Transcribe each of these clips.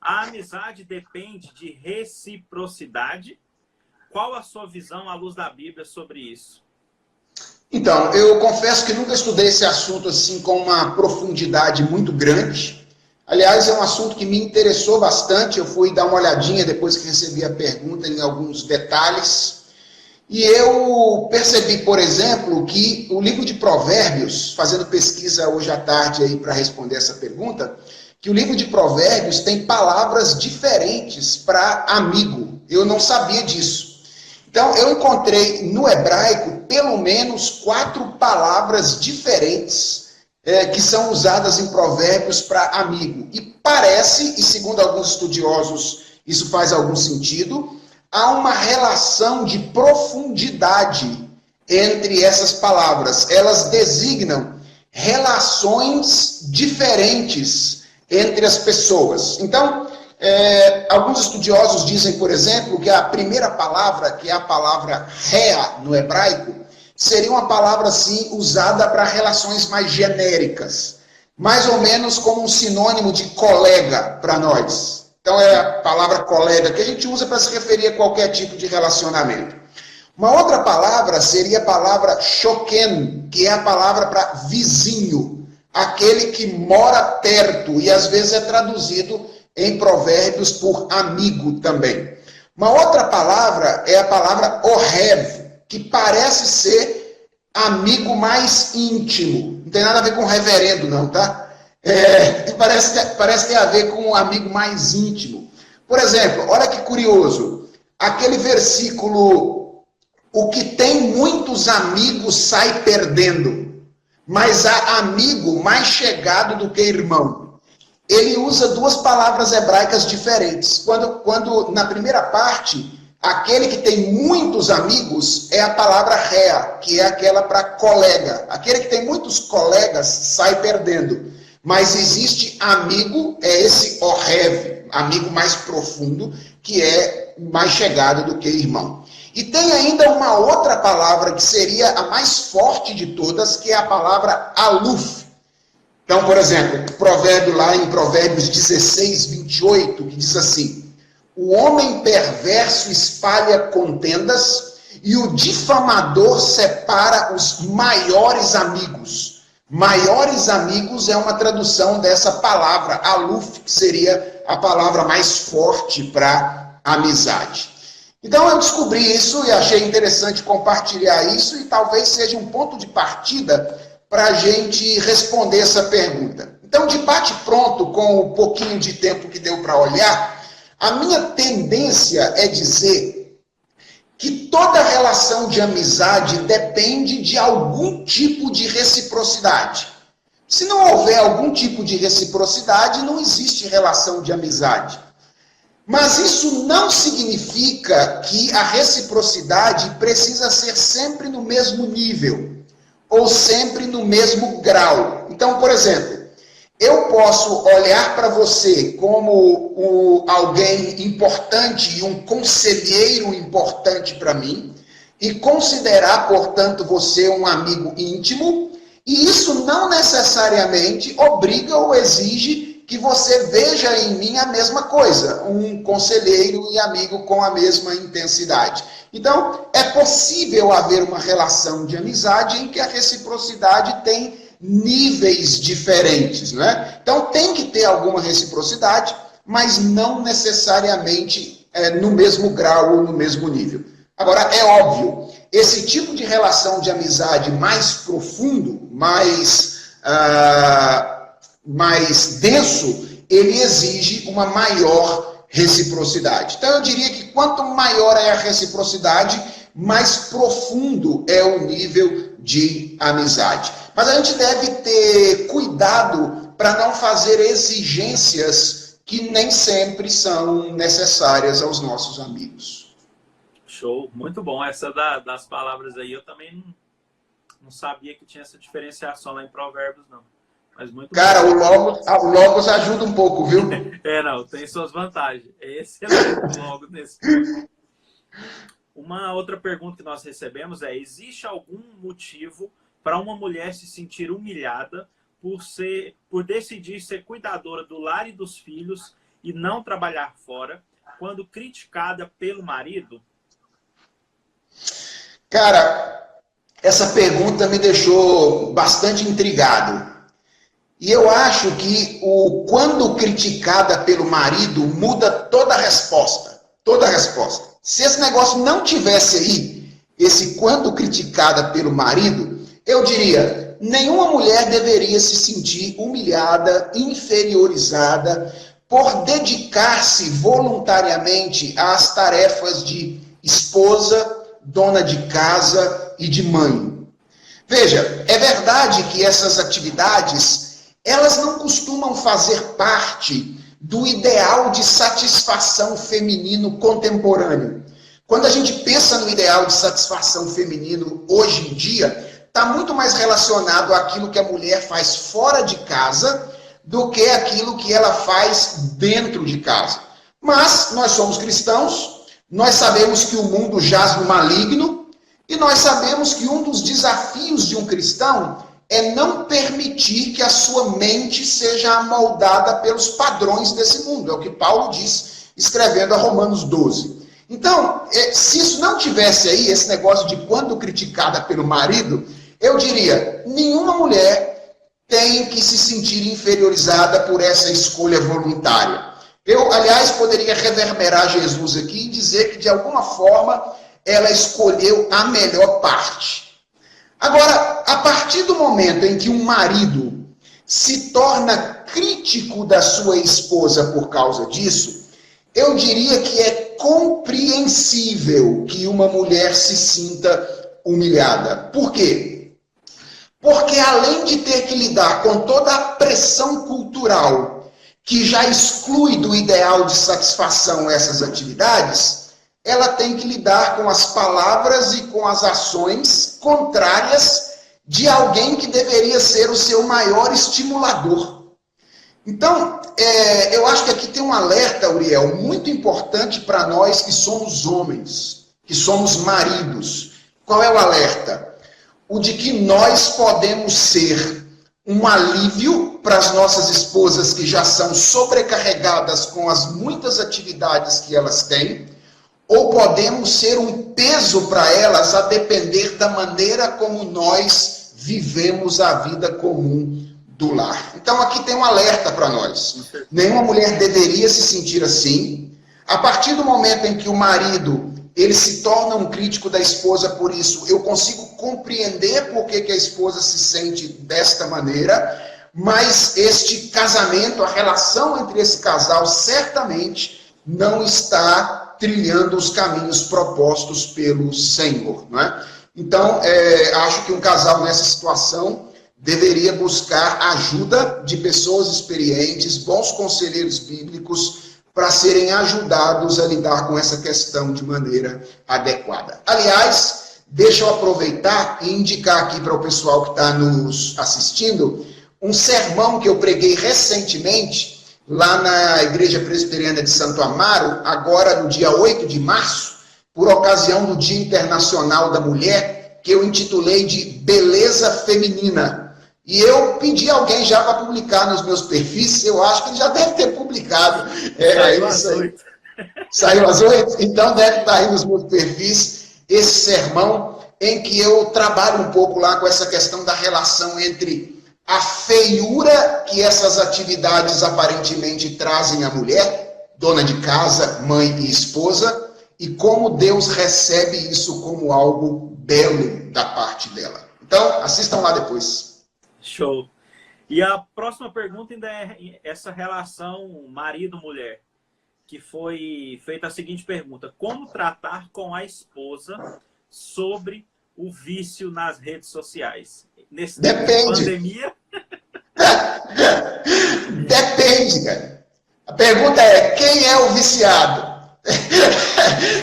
A amizade depende de reciprocidade? Qual a sua visão à luz da Bíblia sobre isso? Então, eu confesso que nunca estudei esse assunto assim com uma profundidade muito grande. Aliás, é um assunto que me interessou bastante. Eu fui dar uma olhadinha depois que recebi a pergunta em alguns detalhes. E eu percebi, por exemplo, que o livro de Provérbios, fazendo pesquisa hoje à tarde aí para responder essa pergunta, que o livro de Provérbios tem palavras diferentes para amigo. Eu não sabia disso. Então, eu encontrei no hebraico pelo menos 4 palavras diferentes que são usadas em Provérbios para amigo. E parece, e segundo alguns estudiosos isso faz algum sentido, há uma relação de profundidade entre essas palavras. Elas designam relações diferentes entre as pessoas. Então, alguns estudiosos dizem, por exemplo, que a primeira palavra, que é a palavra rea no hebraico, seria uma palavra assim usada para relações mais genéricas, mais ou menos como um sinônimo de colega para nós. Então é a palavra colega que a gente usa para se referir a qualquer tipo de relacionamento. Uma outra palavra seria a palavra shoken, que é a palavra para vizinho, aquele que mora perto, e às vezes é traduzido em Provérbios por amigo também. Uma outra palavra é a palavra ohev, que parece ser amigo mais íntimo. Não tem nada a ver com reverendo, não, tá? Parece ter a ver com um amigo mais íntimo. Por exemplo, olha que curioso. Aquele versículo, o que tem muitos amigos sai perdendo, mas há amigo mais chegado do que irmão. Ele usa 2 palavras hebraicas diferentes. Quando na primeira parte, aquele que tem muitos amigos é a palavra rea, que é aquela para colega. Aquele que tem muitos colegas sai perdendo. Mas existe amigo, é esse ohev, amigo mais profundo, que é mais chegado do que irmão. E tem ainda uma outra palavra que seria a mais forte de todas, que é a palavra aluf. Então, por exemplo, o provérbio lá em Provérbios 16, 28, que diz assim: o homem perverso espalha contendas e o difamador separa os maiores amigos. Maiores amigos é uma tradução dessa palavra, aluf, que seria a palavra mais forte para amizade. Então eu descobri isso e achei interessante compartilhar isso e talvez seja um ponto de partida para a gente responder essa pergunta. Então, de bate-pronto, com o pouquinho de tempo que deu para olhar, a minha tendência é dizer que toda relação de amizade depende de algum tipo de reciprocidade. Se não houver algum tipo de reciprocidade, não existe relação de amizade. Mas isso não significa que a reciprocidade precisa ser sempre no mesmo nível ou sempre no mesmo grau. Então, por exemplo, eu posso olhar para você como alguém importante e um conselheiro importante para mim e considerar, portanto, você um amigo íntimo, e isso não necessariamente obriga ou exige que você veja em mim a mesma coisa, um conselheiro e amigo com a mesma intensidade. Então, é possível haver uma relação de amizade em que a reciprocidade tem níveis diferentes, né? Então, tem que ter alguma reciprocidade, mas não necessariamente no mesmo grau ou no mesmo nível. Agora, é óbvio, esse tipo de relação de amizade mais profundo, mais denso, ele exige uma maior reciprocidade. Então, eu diria que quanto maior é a reciprocidade, mais profundo é o nível de amizade. Mas a gente deve ter cuidado para não fazer exigências que nem sempre são necessárias aos nossos amigos. Show, muito bom. Essa das palavras aí, eu também não sabia que tinha essa diferenciação lá em Provérbios, não. Mas muito Cara, bom. o Logos ajuda um pouco, viu? Não, tem suas vantagens. É excelente logo nesse ponto. Uma outra pergunta que nós recebemos é: existe algum motivo para uma mulher se sentir humilhada por decidir ser cuidadora do lar e dos filhos e não trabalhar fora quando criticada pelo marido? Cara, essa pergunta me deixou bastante intrigado. E eu acho que o quando criticada pelo marido muda toda a resposta. Toda a resposta. Se esse negócio não tivesse aí, esse quando criticada pelo marido, eu diria, nenhuma mulher deveria se sentir humilhada, inferiorizada, por dedicar-se voluntariamente às tarefas de esposa, dona de casa e de mãe. Veja, é verdade que essas atividades elas não costumam fazer parte do ideal de satisfação feminino contemporâneo. Quando a gente pensa no ideal de satisfação feminino hoje em dia, está muito mais relacionado àquilo que a mulher faz fora de casa do que aquilo que ela faz dentro de casa. Mas nós somos cristãos, nós sabemos que o mundo jaz no maligno e nós sabemos que um dos desafios de um cristão é não permitir que a sua mente seja amoldada pelos padrões desse mundo. É o que Paulo diz, escrevendo a Romanos 12. Então, se isso não tivesse aí, esse negócio de quando criticada pelo marido, eu diria, nenhuma mulher tem que se sentir inferiorizada por essa escolha voluntária. Eu, aliás, poderia reverberar Jesus aqui e dizer que, de alguma forma, ela escolheu a melhor parte. Agora, a partir do momento em que um marido se torna crítico da sua esposa por causa disso, eu diria que é compreensível que uma mulher se sinta humilhada. Por quê? Porque além de ter que lidar com toda a pressão cultural que já exclui do ideal de satisfação essas atividades, ela tem que lidar com as palavras e com as ações contrárias de alguém que deveria ser o seu maior estimulador. Então, eu acho que aqui tem um alerta, Uriel, muito importante para nós que somos homens, que somos maridos. Qual é o alerta? O de que nós podemos ser um alívio para as nossas esposas que já são sobrecarregadas com as muitas atividades que elas têm, ou podemos ser um peso para elas a depender da maneira como nós vivemos a vida comum do lar. Então aqui tem um alerta para nós. Nenhuma mulher deveria se sentir assim. A partir do momento em que o marido ele se torna um crítico da esposa por isso, eu consigo compreender por que a esposa se sente desta maneira, mas este casamento, a relação entre esse casal, certamente não está trilhando os caminhos propostos pelo Senhor, não é? Então, acho que um casal nessa situação deveria buscar ajuda de pessoas experientes, bons conselheiros bíblicos, para serem ajudados a lidar com essa questão de maneira adequada. Aliás, deixa eu aproveitar e indicar aqui para o pessoal que está nos assistindo um sermão que eu preguei recentemente lá na Igreja Presbiteriana de Santo Amaro, agora no dia 8 de março, por ocasião do Dia Internacional da Mulher, que eu intitulei de Beleza Feminina. E eu pedi a alguém já para publicar nos meus perfis, eu acho que ele já deve ter publicado. Saiu às 8. Saiu às 8? Então deve estar aí nos meus perfis esse sermão em que eu trabalho um pouco lá com essa questão da relação entre a feiura que essas atividades aparentemente trazem à mulher, dona de casa, mãe e esposa, e como Deus recebe isso como algo belo da parte dela. Então, assistam lá depois. Show. E a próxima pergunta ainda é essa relação marido-mulher, que foi feita a seguinte pergunta: como tratar com a esposa sobre o vício nas redes sociais? Nesse tempo de pandemia? Depende, cara. A pergunta é, quem é o viciado?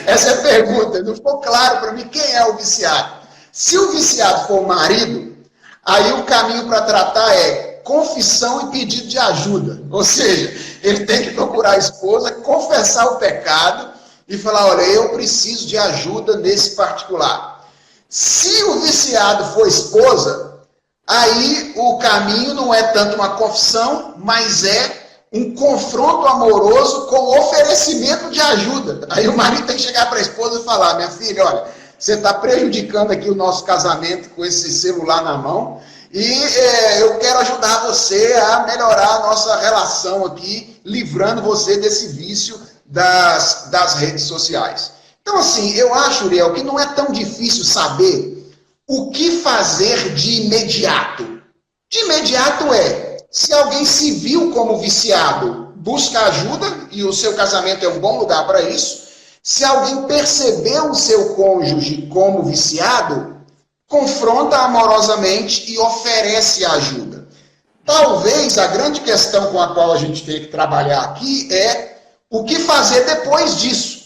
Essa é a pergunta. Não ficou claro para mim quem é o viciado. Se o viciado for o marido, aí o caminho para tratar é confissão e pedido de ajuda. Ou seja, ele tem que procurar a esposa, confessar o pecado e falar, olha, eu preciso de ajuda nesse particular. Se o viciado for esposa, aí o caminho não é tanto uma confissão, mas é um confronto amoroso com oferecimento de ajuda. Aí o marido tem que chegar para a esposa e falar: minha filha, olha, você está prejudicando aqui o nosso casamento com esse celular na mão e eu quero ajudar você a melhorar a nossa relação aqui, livrando você desse vício das redes sociais. Então, assim, eu acho, Uriel, que não é tão difícil saber o que fazer de imediato. De imediato se alguém se viu como viciado, busca ajuda, e o seu casamento é um bom lugar para isso. Se alguém percebeu o seu cônjuge como viciado, confronta amorosamente e oferece ajuda. Talvez a grande questão com a qual a gente tem que trabalhar aqui é o que fazer depois disso.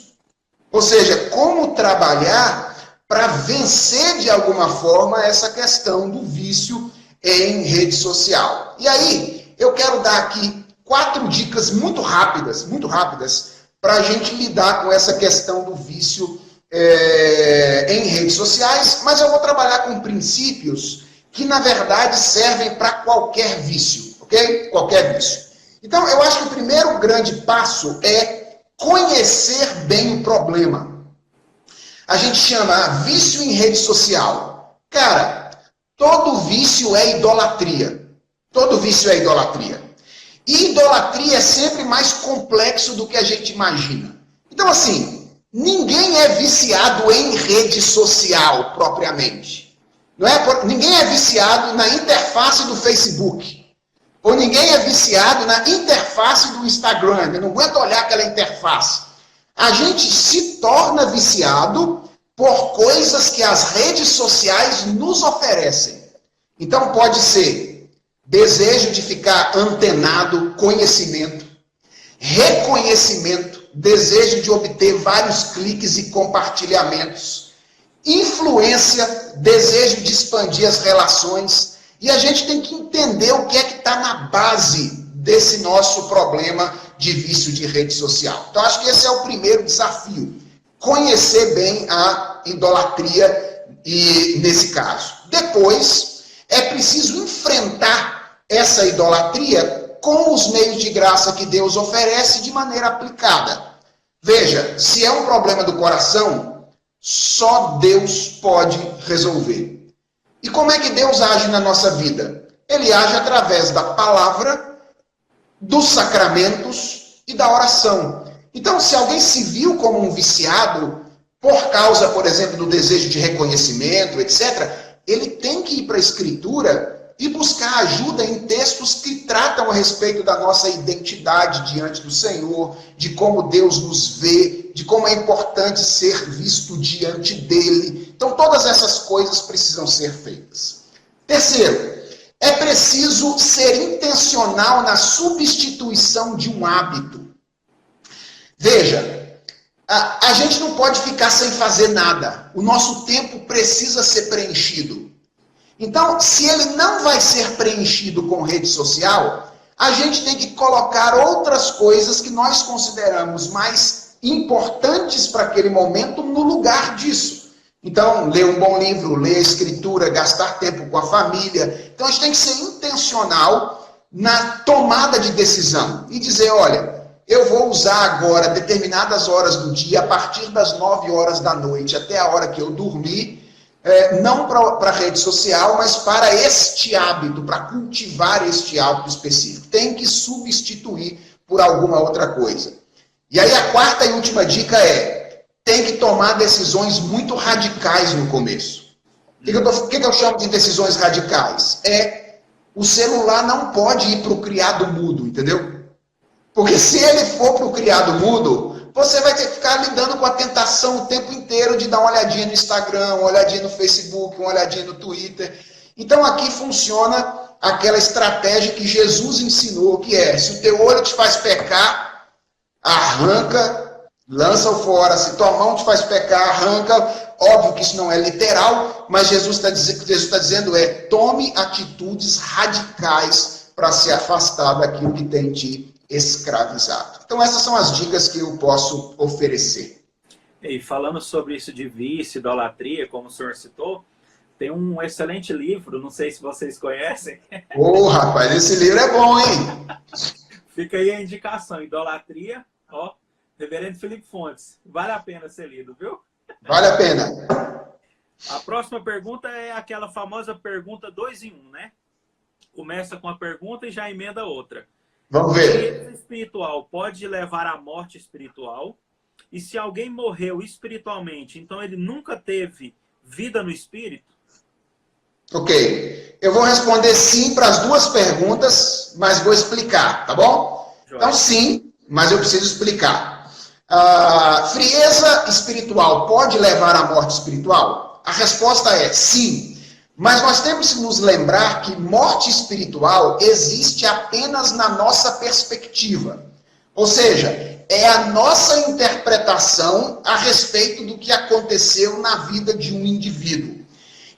Ou seja, como trabalhar para vencer de alguma forma essa questão do vício em rede social. E aí, eu quero dar aqui 4 dicas muito rápidas, para a gente lidar com essa questão do vício em redes sociais, mas eu vou trabalhar com princípios que, na verdade, servem para qualquer vício, ok? Qualquer vício. Então, eu acho que o primeiro grande passo é conhecer bem o problema. A gente chama vício em rede social. Cara, todo vício é idolatria. Todo vício é idolatria. E idolatria é sempre mais complexo do que a gente imagina. Então, assim, ninguém é viciado em rede social, propriamente. Não é? Ninguém é viciado na interface do Facebook. Ou ninguém é viciado na interface do Instagram. Eu não aguento olhar aquela interface. A gente se torna viciado por coisas que as redes sociais nos oferecem. Então pode ser desejo de ficar antenado, conhecimento, reconhecimento, desejo de obter vários cliques e compartilhamentos, influência, desejo de expandir as relações. E a gente tem que entender o que é que está na base desse nosso problema de vício de rede social. Então, acho que esse é o primeiro desafio. Conhecer bem a idolatria e nesse caso. Depois, é preciso enfrentar essa idolatria com os meios de graça que Deus oferece de maneira aplicada. Veja, se é um problema do coração, só Deus pode resolver. E como é que Deus age na nossa vida? Ele age através da palavra, dos sacramentos e da oração. Então, se alguém se viu como um viciado, por causa, por exemplo, do desejo de reconhecimento, etc., ele tem que ir para a Escritura e buscar ajuda em textos que tratam a respeito da nossa identidade diante do Senhor, de como Deus nos vê, de como é importante ser visto diante dele. Então, todas essas coisas precisam ser feitas. Terceiro, é preciso ser intencional na substituição de um hábito. Veja, a gente não pode ficar sem fazer nada. O nosso tempo precisa ser preenchido. Então, se ele não vai ser preenchido com rede social, a gente tem que colocar outras coisas que nós consideramos mais importantes para aquele momento no lugar disso. Então, ler um bom livro, ler a escritura, gastar tempo com a família. Então, a gente tem que ser intencional na tomada de decisão e dizer, olha, eu vou usar agora determinadas horas do dia, a partir das 9 horas da noite até a hora que eu dormir, não para a rede social, mas para este hábito, para cultivar este hábito específico. Tem que substituir por alguma outra coisa. E aí a quarta e última dica tem que tomar decisões muito radicais no começo. O que eu chamo de decisões radicais? O celular não pode ir para o criado mudo, entendeu? Porque se ele for para o criado mudo, você vai ter que ficar lidando com a tentação o tempo inteiro de dar uma olhadinha no Instagram, uma olhadinha no Facebook, uma olhadinha no Twitter. Então aqui funciona aquela estratégia que Jesus ensinou, que se o teu olho te faz pecar, arranca, lança-o fora. Se tua mão te faz pecar, arranca. Óbvio que isso não é literal, mas Jesus está dizendo tome atitudes radicais para se afastar daquilo que tem te escravizado. Então essas são as dicas que eu posso oferecer. E falando sobre isso de vício, idolatria, como o senhor citou, tem um excelente livro, não sei se vocês conhecem. Rapaz, esse livro é bom, hein? Fica aí a indicação, idolatria, ó, Reverendo Felipe Fontes. Vale a pena ser lido, viu? Vale a pena. A próxima pergunta é aquela famosa pergunta 2 em 1, né? Começa com a pergunta e já emenda outra. Vamos ver. Frieza espiritual pode levar à morte espiritual? E se alguém morreu espiritualmente, então ele nunca teve vida no espírito? Ok. Eu vou responder sim para as duas perguntas, mas vou explicar, tá bom? Então, sim, mas eu preciso explicar. Frieza espiritual pode levar à morte espiritual? A resposta é sim. Mas nós temos que nos lembrar que morte espiritual existe apenas na nossa perspectiva. Ou seja, é a nossa interpretação a respeito do que aconteceu na vida de um indivíduo.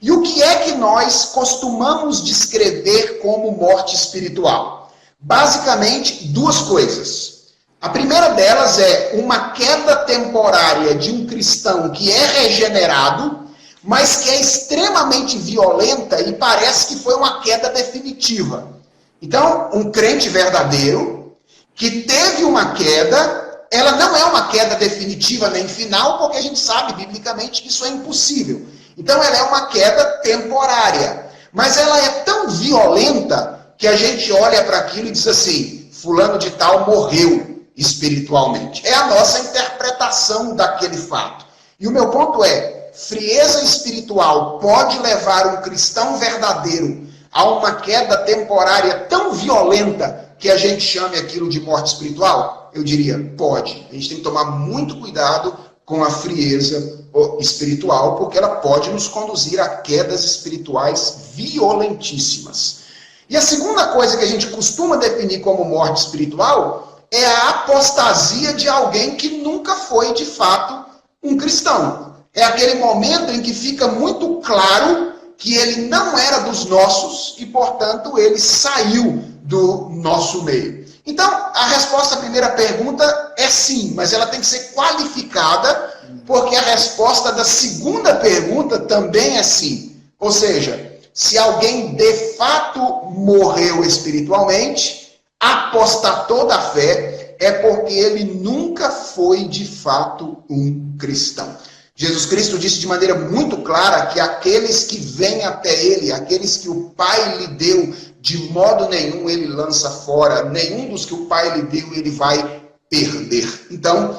E o que é que nós costumamos descrever como morte espiritual? Basicamente, duas coisas. A primeira delas é uma queda temporária de um cristão que é regenerado, mas que é extremamente violenta e parece que foi uma queda definitiva. Então, um crente verdadeiro que teve uma queda, ela não é uma queda definitiva nem final, porque a gente sabe biblicamente que isso é impossível. Então, ela é uma queda temporária. Mas ela é tão violenta que a gente olha para aquilo e diz assim, fulano de tal morreu espiritualmente. É a nossa interpretação daquele fato. E o meu ponto é, frieza espiritual pode levar um cristão verdadeiro a uma queda temporária tão violenta que a gente chame aquilo de morte espiritual? Eu diria, pode. A gente tem que tomar muito cuidado com a frieza espiritual, porque ela pode nos conduzir a quedas espirituais violentíssimas. E a segunda coisa que a gente costuma definir como morte espiritual é a apostasia de alguém que nunca foi, de fato, um cristão. É aquele momento em que fica muito claro que ele não era dos nossos e, portanto, ele saiu do nosso meio. Então, a resposta à primeira pergunta é sim, mas ela tem que ser qualificada, porque a resposta da segunda pergunta também é sim. Ou seja, se alguém de fato morreu espiritualmente, apostatou da fé, é porque ele nunca foi de fato um cristão. Jesus Cristo disse de maneira muito clara que aqueles que vêm até ele, aqueles que o Pai lhe deu, de modo nenhum ele lança fora, nenhum dos que o Pai lhe deu ele vai perder. Então,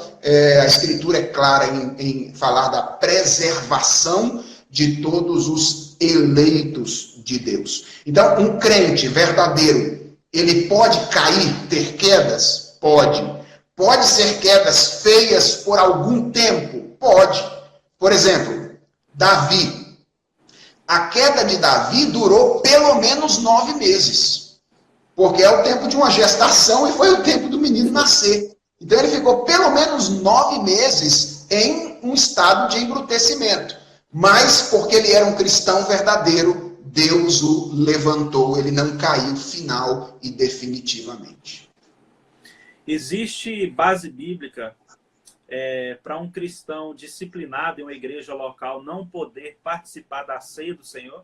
a Escritura é clara em falar da preservação de todos os eleitos de Deus. Então, um crente verdadeiro, ele pode cair, ter quedas? Pode. Pode ser quedas feias por algum tempo? Pode. Por exemplo, Davi. A queda de Davi durou pelo menos 9 meses. Porque é o tempo de uma gestação e foi o tempo do menino nascer. Então ele ficou pelo menos 9 meses em um estado de embrutecimento. Mas porque ele era um cristão verdadeiro, Deus o levantou, ele não caiu final e definitivamente. Existe base bíblica para um cristão disciplinado em uma igreja local não poder participar da ceia do Senhor?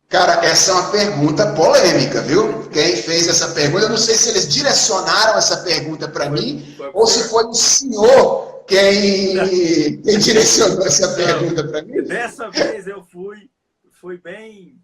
Cara, essa é uma pergunta polêmica, viu? Quem fez essa pergunta, eu não sei se eles direcionaram essa pergunta para mim, ou se foi o senhor quem direcionou essa pergunta para mim. Dessa vez eu fui bem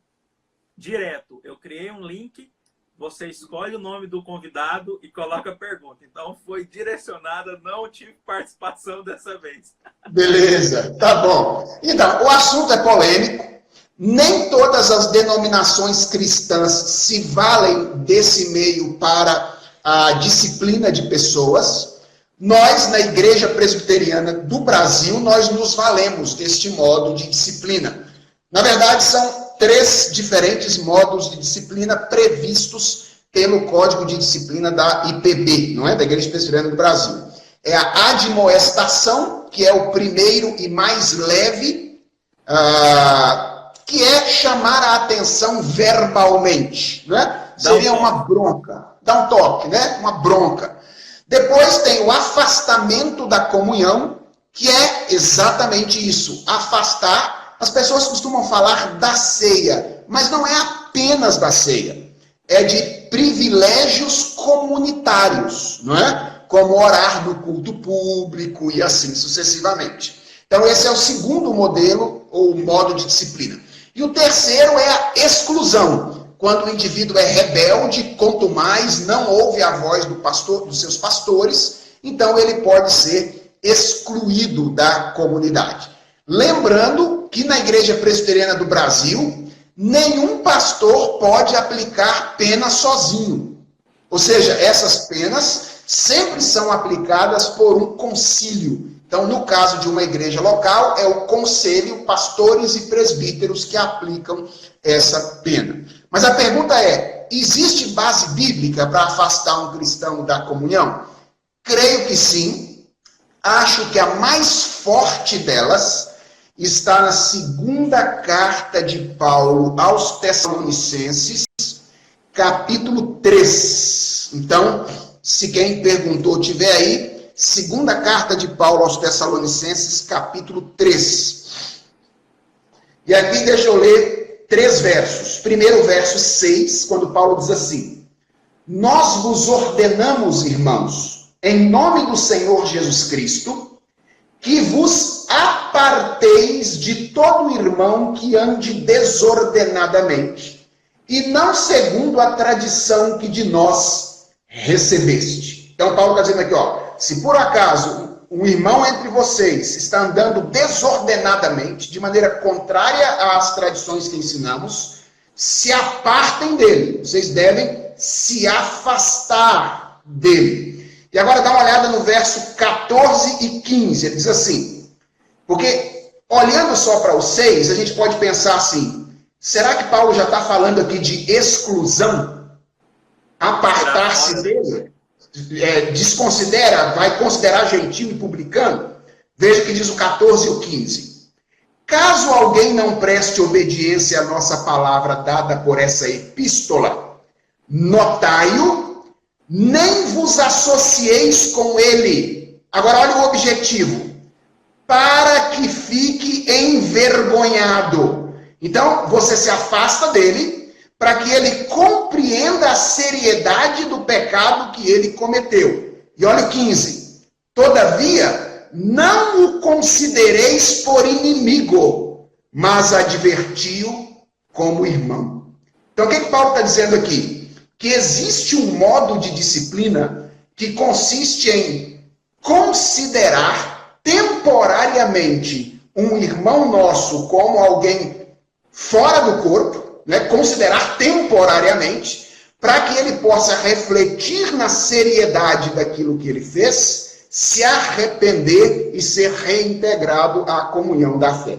direto. Eu criei um link, você escolhe o nome do convidado e coloca a pergunta. Então foi direcionada, não tive participação dessa vez. Beleza, tá bom. Então, o assunto é polêmico. Nem todas as denominações cristãs se valem desse meio para a disciplina de pessoas. Nós, na Igreja Presbiteriana do Brasil, nós nos valemos deste modo de disciplina. Na verdade, são 3 diferentes modos de disciplina previstos pelo Código de Disciplina da IPB, não é? Da Igreja Presbiteriana do Brasil. É a admoestação, que é o primeiro e mais leve, que é chamar a atenção verbalmente, né? Seria uma bronca, dá um toque, né? Uma bronca. Depois tem o afastamento da comunhão, que é exatamente isso, afastar. As pessoas costumam falar da ceia, mas não é apenas da ceia. É de privilégios comunitários, não é? Como orar no culto público e assim sucessivamente. Então, esse é o segundo modelo ou modo de disciplina. E o terceiro é a exclusão, quando o indivíduo é rebelde, contumaz, não ouve a voz do pastor, dos seus pastores, então ele pode ser excluído da comunidade. Lembrando que na Igreja Presbiteriana do Brasil, nenhum pastor pode aplicar pena sozinho. Ou seja, essas penas sempre são aplicadas por um concílio. Então, no caso de uma igreja local, é o conselho, pastores e presbíteros que aplicam essa pena. Mas a pergunta é, existe base bíblica para afastar um cristão da comunhão? Creio que sim. Acho que a mais forte delas está na segunda carta de Paulo aos Tessalonicenses, capítulo 3. Então, se quem perguntou tiver aí, segunda carta de Paulo aos Tessalonicenses, capítulo 3. E aqui deixa eu ler 3 versos. Primeiro, verso 6, quando Paulo diz assim: Nós vos ordenamos, irmãos, em nome do Senhor Jesus Cristo, que vos aparteis de todo irmão que ande desordenadamente, e não segundo a tradição que de nós recebeste. Então, Paulo está dizendo aqui, se por acaso um irmão entre vocês está andando desordenadamente, de maneira contrária às tradições que ensinamos, se apartem dele. Vocês devem se afastar dele. E agora dá uma olhada no verso 14 e 15. Ele diz assim, porque olhando só para o 6, a gente pode pensar assim, será que Paulo já está falando aqui de exclusão? Apartar-se dele? Desconsidera, vai considerar gentil e publicano? Veja o que diz o 14 e o 15. Caso alguém não preste obediência à nossa palavra dada por essa epístola, notai-o, nem vos associeis com ele. Agora olha o objetivo. Para que fique envergonhado. Então, você se afasta dele para que ele compreenda a seriedade do pecado que ele cometeu. E olha o 15. Todavia, não o considereis por inimigo, mas adverti-o como irmão. Então, o que Paulo está dizendo aqui? Que existe um modo de disciplina que consiste em considerar temporariamente um irmão nosso como alguém fora do corpo, né? Considerar temporariamente, para que ele possa refletir na seriedade daquilo que ele fez, se arrepender e ser reintegrado à comunhão da fé.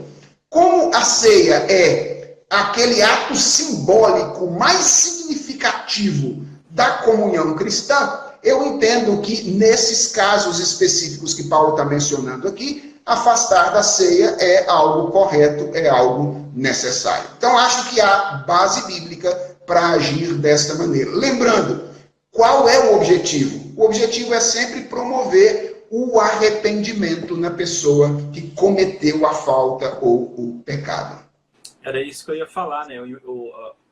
Como a ceia é aquele ato simbólico mais significativo da comunhão cristã, eu entendo que nesses casos específicos que Paulo está mencionando aqui, afastar da ceia é algo correto, é algo necessário. Então, acho que há base bíblica para agir desta maneira. Lembrando, qual é o objetivo? O objetivo é sempre promover o arrependimento na pessoa que cometeu a falta ou o pecado. Era isso que eu ia falar, né?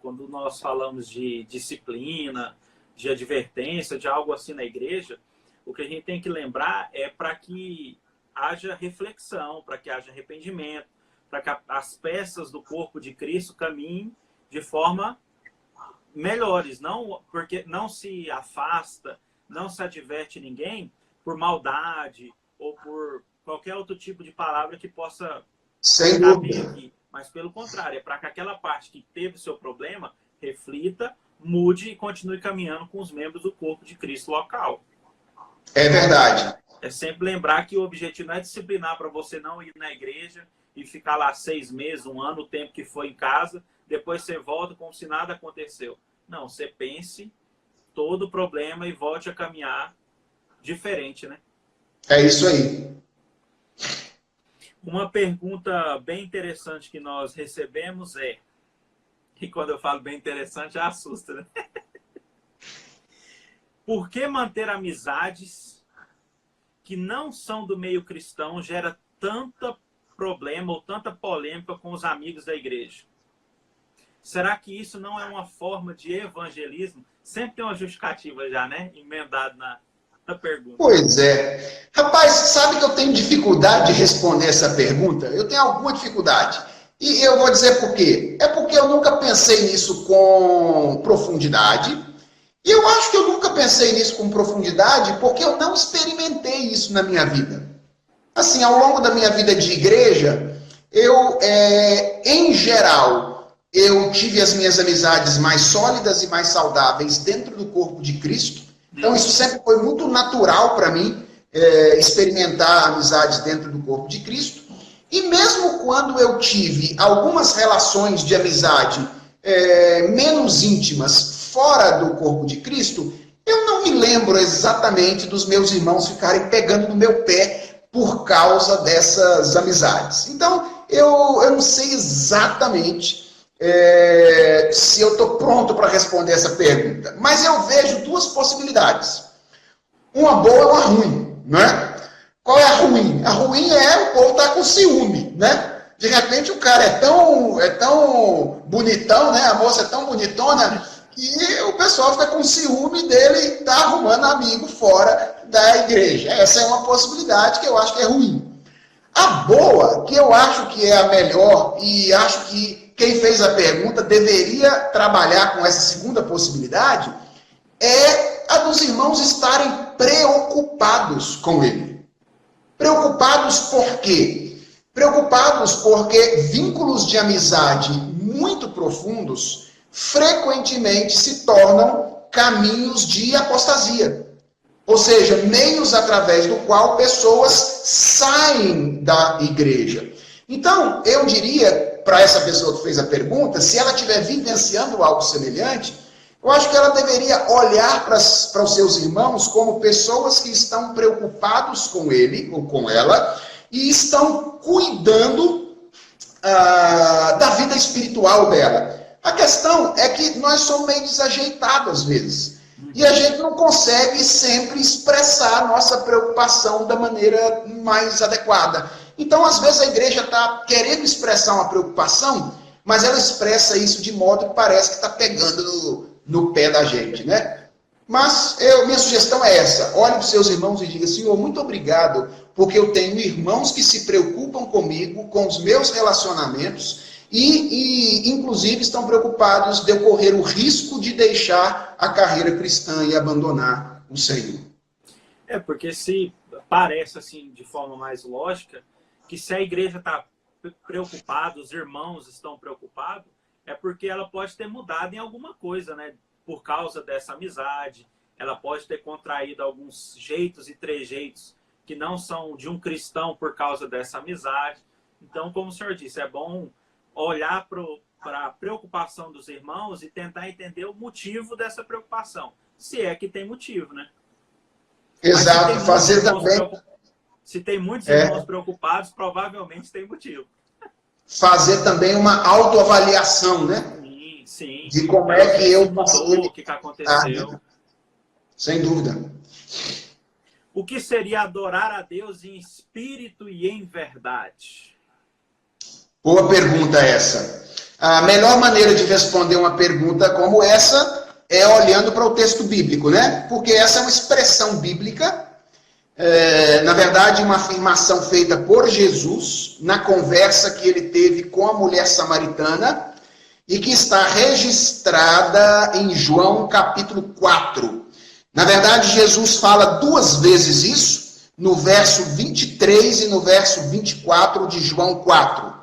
Quando nós falamos de disciplina, de advertência, de algo assim na igreja, o que a gente tem que lembrar é para que haja reflexão, para que haja arrependimento, para que as peças do corpo de Cristo caminhem de forma melhores, não porque não se afasta, não se adverte ninguém por maldade ou por qualquer outro tipo de palavra que possa caber aqui, mas pelo contrário, é para que aquela parte que teve o seu problema reflita, mude e continue caminhando com os membros do corpo de Cristo local. É verdade. É sempre lembrar que o objetivo não é disciplinar para você não ir na igreja e ficar lá 6 meses, 1 ano, o tempo que foi em casa, depois você volta como se nada aconteceu. Não, você pense todo o problema e volte a caminhar diferente, né? É isso aí. Uma pergunta bem interessante que nós recebemos é, e quando eu falo bem interessante, já assusta, né? Por que manter amizades que não são do meio cristão gera tanta problema ou tanta polêmica com os amigos da igreja? será que isso não é uma forma de evangelismo? Sempre tem uma justificativa já, né? Emendado na pergunta. Pois é. Rapaz, sabe que eu tenho dificuldade de responder essa pergunta? Eu tenho alguma dificuldade. E eu vou dizer por quê. É porque eu nunca pensei nisso com profundidade. E eu acho que eu nunca pensei nisso com profundidade porque eu não experimentei isso na minha vida. Assim, ao longo da minha vida de igreja, em geral, eu tive as minhas amizades mais sólidas e mais saudáveis dentro do corpo de Cristo. Então, isso sempre foi muito natural para mim, experimentar amizades dentro do corpo de Cristo. E mesmo quando eu tive algumas relações de amizade menos íntimas fora do corpo de Cristo, eu não me lembro exatamente dos meus irmãos ficarem pegando no meu pé por causa dessas amizades. Então, eu não sei exatamente se eu estou pronto para responder essa pergunta. Mas eu vejo duas possibilidades. Uma boa e uma ruim, né? Qual é a ruim? A ruim é o povo estar com ciúme, né? De repente o cara é tão bonitão, né? A moça é tão bonitona que o pessoal fica com ciúme dele e está arrumando amigo fora da igreja. Essa é uma possibilidade que eu acho que é ruim. A boa, que eu acho que é a melhor, e acho que quem fez a pergunta deveria trabalhar com essa segunda possibilidade, é a dos irmãos estarem preocupados com ele. Preocupados por quê? Preocupados porque vínculos de amizade muito profundos frequentemente se tornam caminhos de apostasia. Ou seja, meios através do qual pessoas saem da igreja. Então, eu diria para essa pessoa que fez a pergunta, se ela estiver vivenciando algo semelhante, eu acho que ela deveria olhar para os seus irmãos como pessoas que estão preocupados com ele ou com ela e estão cuidando da vida espiritual dela. A questão é que nós somos meio desajeitados às vezes. E a gente não consegue sempre expressar a nossa preocupação da maneira mais adequada. Então, às vezes, a igreja está querendo expressar uma preocupação, mas ela expressa isso de modo que parece que está pegando no pé da gente, né? Mas minha sugestão é essa. Olhe para os seus irmãos e diga, Senhor, muito obrigado, porque eu tenho irmãos que se preocupam comigo, com os meus relacionamentos, e inclusive, estão preocupados de eu correr o risco de deixar a carreira cristã e abandonar o Senhor. Porque se parece, assim, de forma mais lógica, que se a igreja está preocupada, os irmãos estão preocupados, é porque ela pode ter mudado em alguma coisa, né? Por causa dessa amizade, ela pode ter contraído alguns jeitos e trejeitos que não são de um cristão por causa dessa amizade. Então, como o senhor disse, é bom olhar para a preocupação dos irmãos e tentar entender o motivo dessa preocupação. Se é que tem motivo, né? Exato, fazer também... Se tem muitos irmãos preocupados, provavelmente tem motivo. Fazer também uma autoavaliação, né? Sim. De como é que eu passei. O que aconteceu. Sem dúvida. O que seria adorar a Deus em espírito e em verdade? Boa pergunta essa. A melhor maneira de responder uma pergunta como essa é olhando para o texto bíblico, né? Porque essa é uma expressão bíblica, na verdade, uma afirmação feita por Jesus na conversa que ele teve com a mulher samaritana e que está registrada em João capítulo 4. Na verdade, Jesus fala duas vezes isso, no verso 23 e no verso 24 de João 4.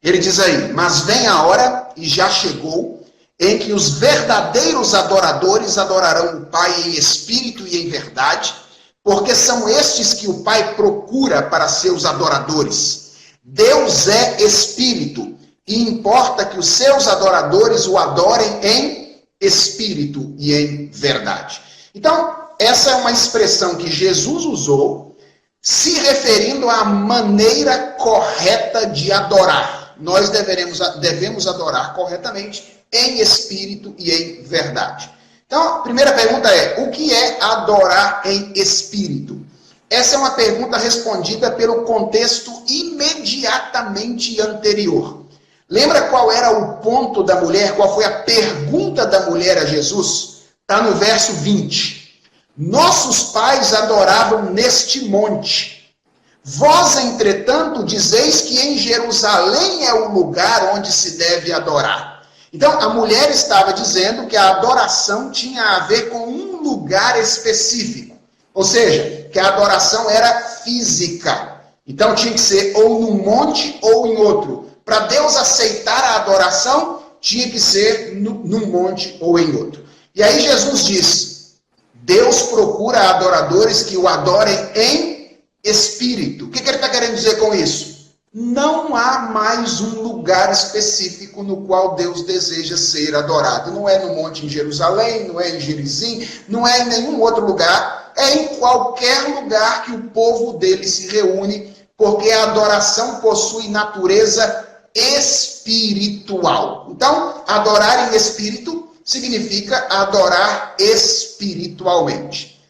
Ele diz aí, mas vem a hora, e já chegou, em que os verdadeiros adoradores adorarão o Pai em espírito e em verdade, porque são estes que o Pai procura para seus adoradores. Deus é espírito, e importa que os seus adoradores o adorem em espírito e em verdade. Então, essa é uma expressão que Jesus usou, se referindo à maneira correta de adorar. Nós devemos adorar corretamente em espírito e em verdade. Então, a primeira pergunta é, o que é adorar em espírito? Essa é uma pergunta respondida pelo contexto imediatamente anterior. Lembra qual era o ponto da mulher? Qual foi a pergunta da mulher a Jesus? Está no verso 20. Nossos pais adoravam neste monte. Vós, entretanto, dizeis que em Jerusalém é o lugar onde se deve adorar. Então, a mulher estava dizendo que a adoração tinha a ver com um lugar específico. Ou seja, que a adoração era física. Então, tinha que ser ou num monte ou em outro. Para Deus aceitar a adoração, tinha que ser num monte ou em outro. E aí Jesus diz, Deus procura adoradores que o adorem em espírito. O que ele está querendo dizer com isso? Não há mais um lugar específico no qual Deus deseja ser adorado. Não é no monte em Jerusalém, não é em Gerizim, não é em nenhum outro lugar. É em qualquer lugar que o povo dele se reúne, porque a adoração possui natureza espiritual. Então, adorar em espírito significa adorar espiritualmente.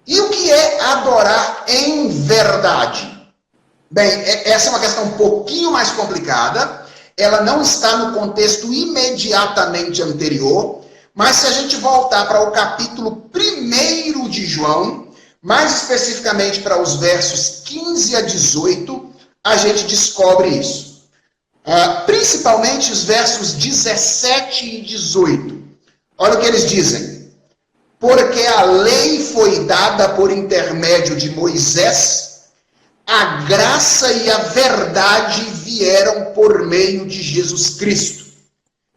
E o que é adorar em verdade? Bem, essa é uma questão um pouquinho mais complicada. Ela não está no contexto imediatamente anterior, mas se a gente voltar para o capítulo 1 de João, mais especificamente para os versos 15 a 18, a gente descobre isso. Principalmente os versos 17 e 18. Olha o que eles dizem. Porque a lei foi dada por intermédio de Moisés, a graça e a verdade vieram por meio de Jesus Cristo.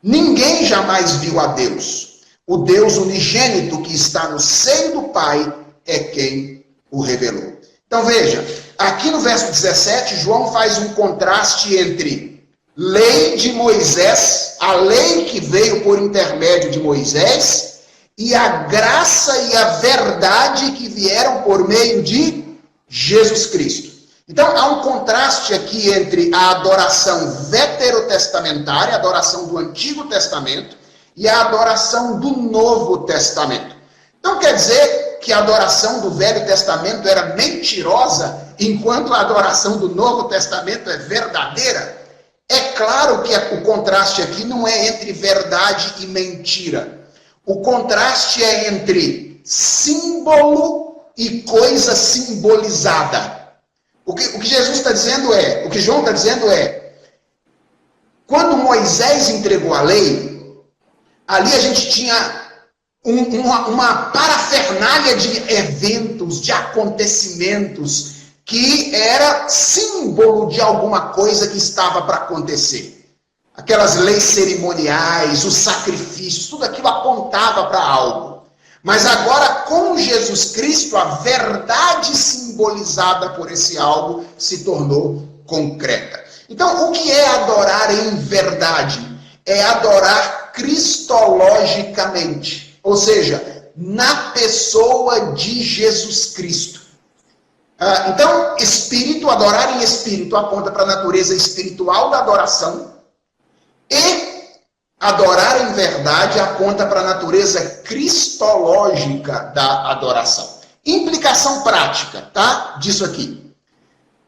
Ninguém jamais viu a Deus. O Deus unigênito que está no seio do Pai é quem o revelou. Então veja, aqui no verso 17, João faz um contraste entre lei de Moisés, a lei que veio por intermédio de Moisés, e a graça e a verdade que vieram por meio de Jesus Cristo. Então, há um contraste aqui entre a adoração veterotestamentária, a adoração do Antigo Testamento, e a adoração do Novo Testamento. Então, quer dizer que a adoração do Velho Testamento era mentirosa, enquanto a adoração do Novo Testamento é verdadeira? É claro que o contraste aqui não é entre verdade e mentira. O contraste é entre símbolo e coisa simbolizada. O que Jesus está dizendo o que João está dizendo quando Moisés entregou a lei, ali a gente tinha uma parafernália de eventos, de acontecimentos, que era símbolo de alguma coisa que estava para acontecer. Aquelas leis cerimoniais, os sacrifícios, tudo aquilo apontava para algo. Mas agora, com Jesus Cristo, a verdade simbolizada por esse algo se tornou concreta. Então, o que é adorar em verdade? É adorar cristologicamente, ou seja, na pessoa de Jesus Cristo. Então, espírito, adorar em espírito, aponta para a natureza espiritual da adoração, e adorar em verdade aponta para a natureza cristológica da adoração. Implicação prática, tá? Disso aqui.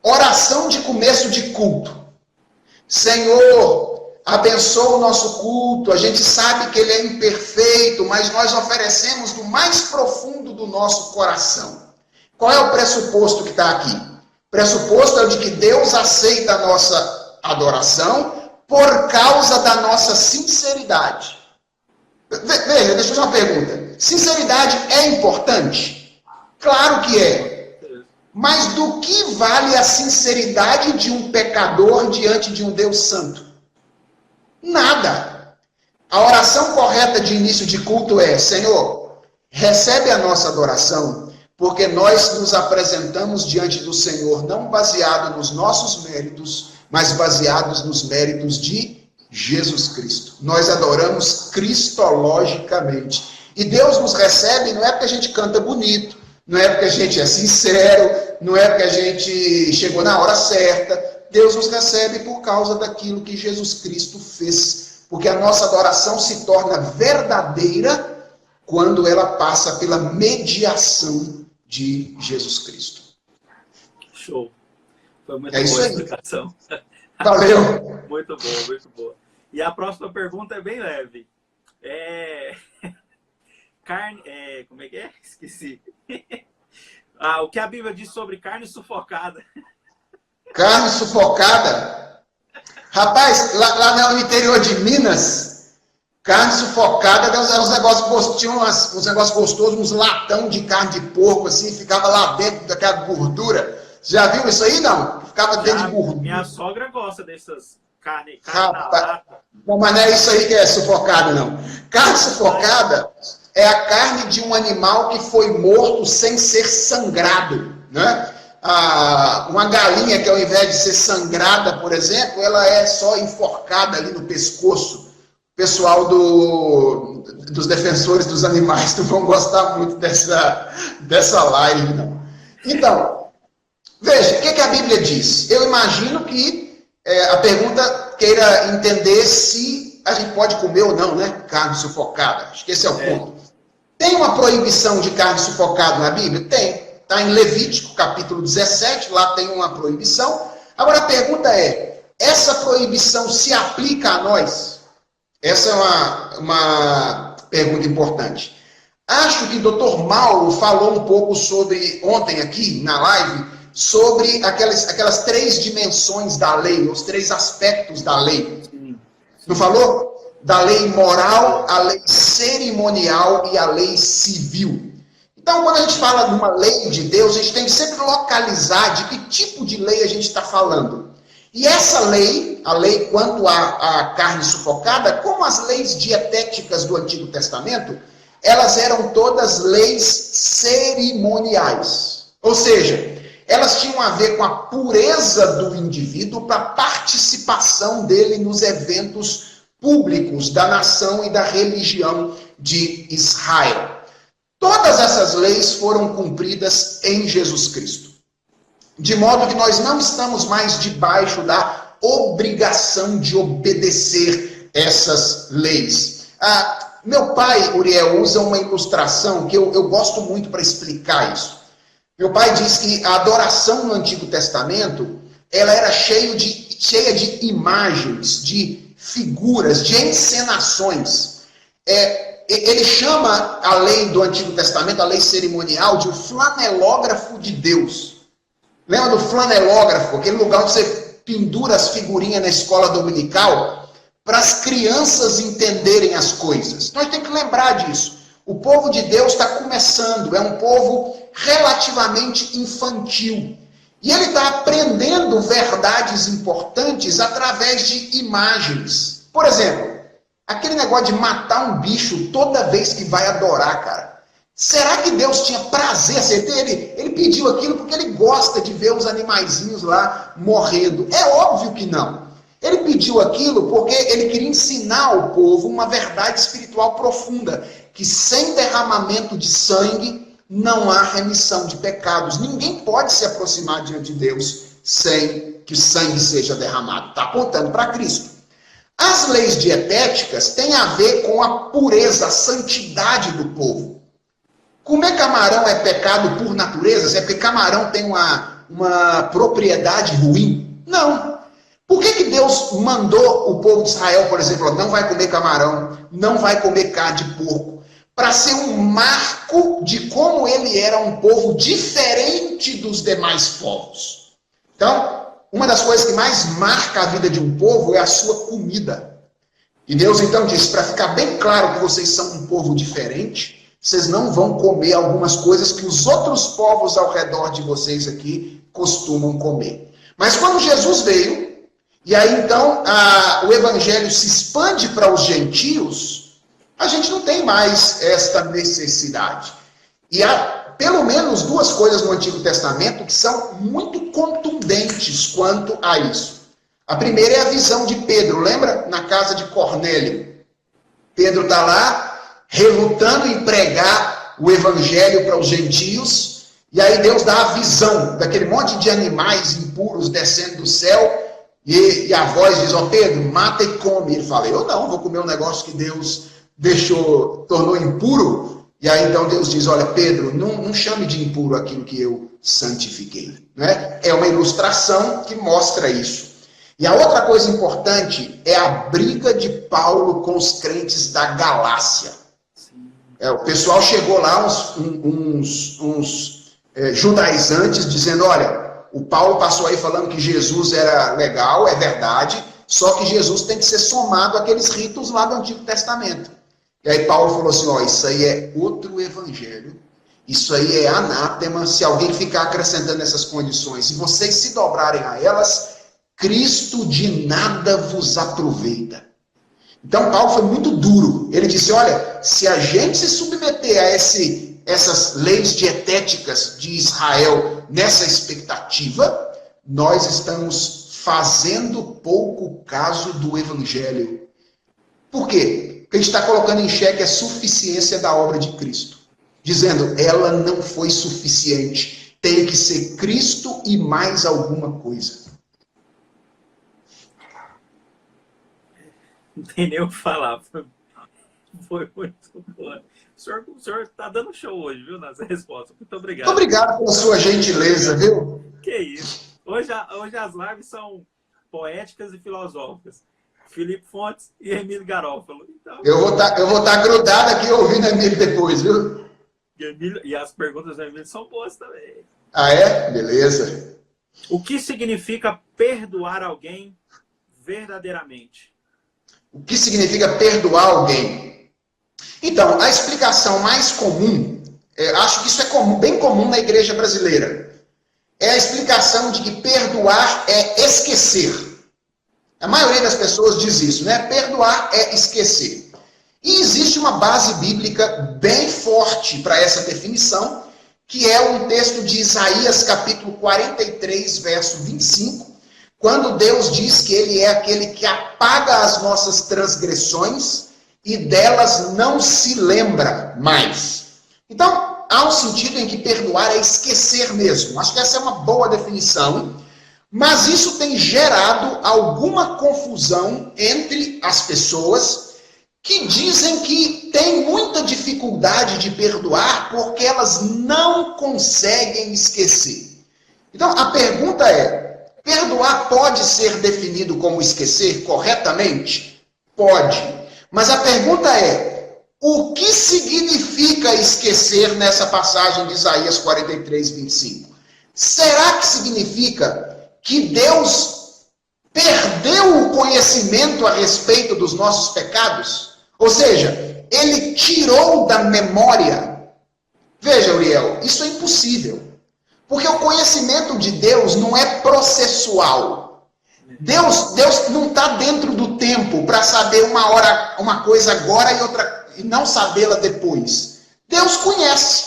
Oração de começo de culto. Senhor, abençoa o nosso culto. A gente sabe que ele é imperfeito, mas nós oferecemos do mais profundo do nosso coração. Qual é o pressuposto que está aqui? O pressuposto é o de que Deus aceita a nossa adoração por causa da nossa sinceridade. Veja, deixa eu fazer uma pergunta. Sinceridade é importante? Claro que é. Mas do que vale a sinceridade de um pecador diante de um Deus santo? Nada. A oração correta de início de culto é: Senhor, recebe a nossa adoração, porque nós nos apresentamos diante do Senhor não baseado nos nossos méritos, mas baseados nos méritos de Jesus Cristo. Nós adoramos cristologicamente. E Deus nos recebe não é porque a gente canta bonito, não é porque a gente é sincero, não é porque a gente chegou na hora certa. Deus nos recebe por causa daquilo que Jesus Cristo fez. Porque a nossa adoração se torna verdadeira quando ela passa pela mediação de Jesus Cristo. Show. Foi muito boa a explicação. Valeu. Muito boa, muito boa. E a próxima pergunta é bem leve. Carne... como é que é? Esqueci. O que a Bíblia diz sobre carne sufocada? Carne sufocada? Rapaz, lá no interior de Minas, carne sufocada, uns negócios, tinha uns negócios gostosos, uns latão de carne de porco, assim, ficava lá dentro daquela gordura. Já viu isso aí, não? Ficava dentro de gordura. Minha sogra gosta dessas carne na lata. Não, mas não é isso aí que é sufocado, não. Carne sufocada é a carne de um animal que foi morto sem ser sangrado, né? Uma galinha que ao invés de ser sangrada, por exemplo, ela é só enforcada ali no pescoço. O pessoal dos defensores dos animais não vão gostar muito dessa live, não. Então, veja, o que a Bíblia diz? Eu imagino que a pergunta queira entender se a gente pode comer ou não, né? Carne sufocada. Acho que esse é o ponto. Tem uma proibição de carne sufocada na Bíblia? Tem. Está em Levítico, capítulo 17, lá tem uma proibição. Agora a pergunta é, essa proibição se aplica a nós? Essa é uma pergunta importante. Acho que o Dr. Mauro falou um pouco sobre, ontem aqui na live, sobre aquelas 3 dimensões da lei, os 3 aspectos da lei. Não falou? Da lei moral, a lei cerimonial e a lei civil. Então, quando a gente fala de uma lei de Deus, a gente tem que sempre localizar de que tipo de lei a gente está falando. E essa lei, a lei quanto à carne sufocada, como as leis dietéticas do Antigo Testamento, elas eram todas leis cerimoniais. Ou seja, elas tinham a ver com a pureza do indivíduo para a participação dele nos eventos públicos da nação e da religião de Israel. Todas essas leis foram cumpridas em Jesus Cristo. De modo que nós não estamos mais debaixo da obrigação de obedecer essas leis. Meu pai, Uriel, usa uma ilustração que eu gosto muito para explicar isso. Meu pai diz que a adoração no Antigo Testamento, ela era cheia de imagens, de figuras, de encenações. Ele chama a lei do Antigo Testamento, a lei cerimonial, de o flanelógrafo de Deus. Lembra do flanelógrafo? Aquele lugar onde você pendura as figurinhas na escola dominical para as crianças entenderem as coisas. Nós temos que lembrar disso. O povo de Deus está começando, é um povo relativamente infantil. E ele está aprendendo verdades importantes através de imagens. Por exemplo, aquele negócio de matar um bicho toda vez que vai adorar, cara. Será que Deus tinha prazer? Ele pediu aquilo porque ele gosta de ver os animaizinhos lá morrendo. É óbvio que não. Ele pediu aquilo porque ele queria ensinar ao povo uma verdade espiritual profunda, que sem derramamento de sangue não há remissão de pecados. Ninguém pode se aproximar diante de Deus sem que sangue seja derramado. Está apontando para Cristo. As leis dietéticas têm a ver com a pureza, a santidade do povo. Comer camarão é pecado por natureza? É porque camarão tem uma propriedade ruim? Não. Por que Deus mandou o povo de Israel, por exemplo, não vai comer camarão, não vai comer carne de porco? Para ser um marco de como ele era um povo diferente dos demais povos. Então, uma das coisas que mais marca a vida de um povo é a sua comida. E Deus então disse, para ficar bem claro que vocês são um povo diferente, vocês não vão comer algumas coisas que os outros povos ao redor de vocês aqui costumam comer. Mas quando Jesus veio, e aí então o evangelho se expande para os gentios, a gente não tem mais esta necessidade. E há pelo menos 2 coisas no Antigo Testamento que são muito contundentes quanto a isso. A primeira é a visão de Pedro, lembra? Na casa de Cornélio. Pedro está lá, relutando em pregar o evangelho para os gentios, e aí Deus dá a visão daquele monte de animais impuros descendo do céu, e a voz diz, Pedro, mata e come. Ele fala, eu não, vou comer um negócio que Deus tornou impuro. E aí então Deus diz, olha, Pedro, não chame de impuro aquilo que eu santifiquei. Né? É uma ilustração que mostra isso. E a outra coisa importante é a briga de Paulo com os crentes da Galácia. O pessoal chegou lá, uns judaizantes, dizendo, olha, o Paulo passou aí falando que Jesus era legal, é verdade, só que Jesus tem que ser somado àqueles ritos lá do Antigo Testamento. E aí Paulo falou assim, ó, isso aí é outro evangelho, isso aí é anátema, se alguém ficar acrescentando essas condições, e vocês se dobrarem a elas, Cristo de nada vos aproveita. Então Paulo foi muito duro. Ele disse, olha, se a gente se submeter a essas leis dietéticas de Israel nessa expectativa, nós estamos fazendo pouco caso do evangelho. Por quê? Porque a gente está colocando em xeque a suficiência da obra de Cristo. Dizendo, ela não foi suficiente. Tem que ser Cristo e mais alguma coisa. Não tem nem o que falar. Foi muito boa. O senhor está dando show hoje, viu, nas respostas. Muito obrigado. Muito obrigado pela sua gentileza, viu? Que isso. Hoje as lives são poéticas e filosóficas. Felipe Fontes e Emílio Garófalo. Então, eu vou tá grudado aqui ouvindo a Emílio depois, viu? E as perguntas do Emílio são boas também. Ah, é? Beleza. O que significa perdoar alguém verdadeiramente? O que significa perdoar alguém? Então, a explicação mais comum, acho que isso é bem comum na igreja brasileira, é a explicação de que perdoar é esquecer. A maioria das pessoas diz isso, né? Perdoar é esquecer. E existe uma base bíblica bem forte para essa definição, que é um texto de Isaías, capítulo 43, verso 25, quando Deus diz que Ele é aquele que apaga as nossas transgressões e delas não se lembra mais. Então, há um sentido em que perdoar é esquecer mesmo. Acho que essa é uma boa definição, mas isso tem gerado alguma confusão entre as pessoas que dizem que têm muita dificuldade de perdoar porque elas não conseguem esquecer. Então, a pergunta é, perdoar pode ser definido como esquecer corretamente? Pode. Mas a pergunta é, o que significa esquecer nessa passagem de Isaías 43, 25? Será que significa que Deus perdeu o conhecimento a respeito dos nossos pecados? Ou seja, Ele tirou da memória. Veja, Uriel, isso é impossível. Porque o conhecimento de Deus não é processual. Deus não está dentro do tempo para saber uma coisa agora e outra e não sabê-la depois. Deus conhece.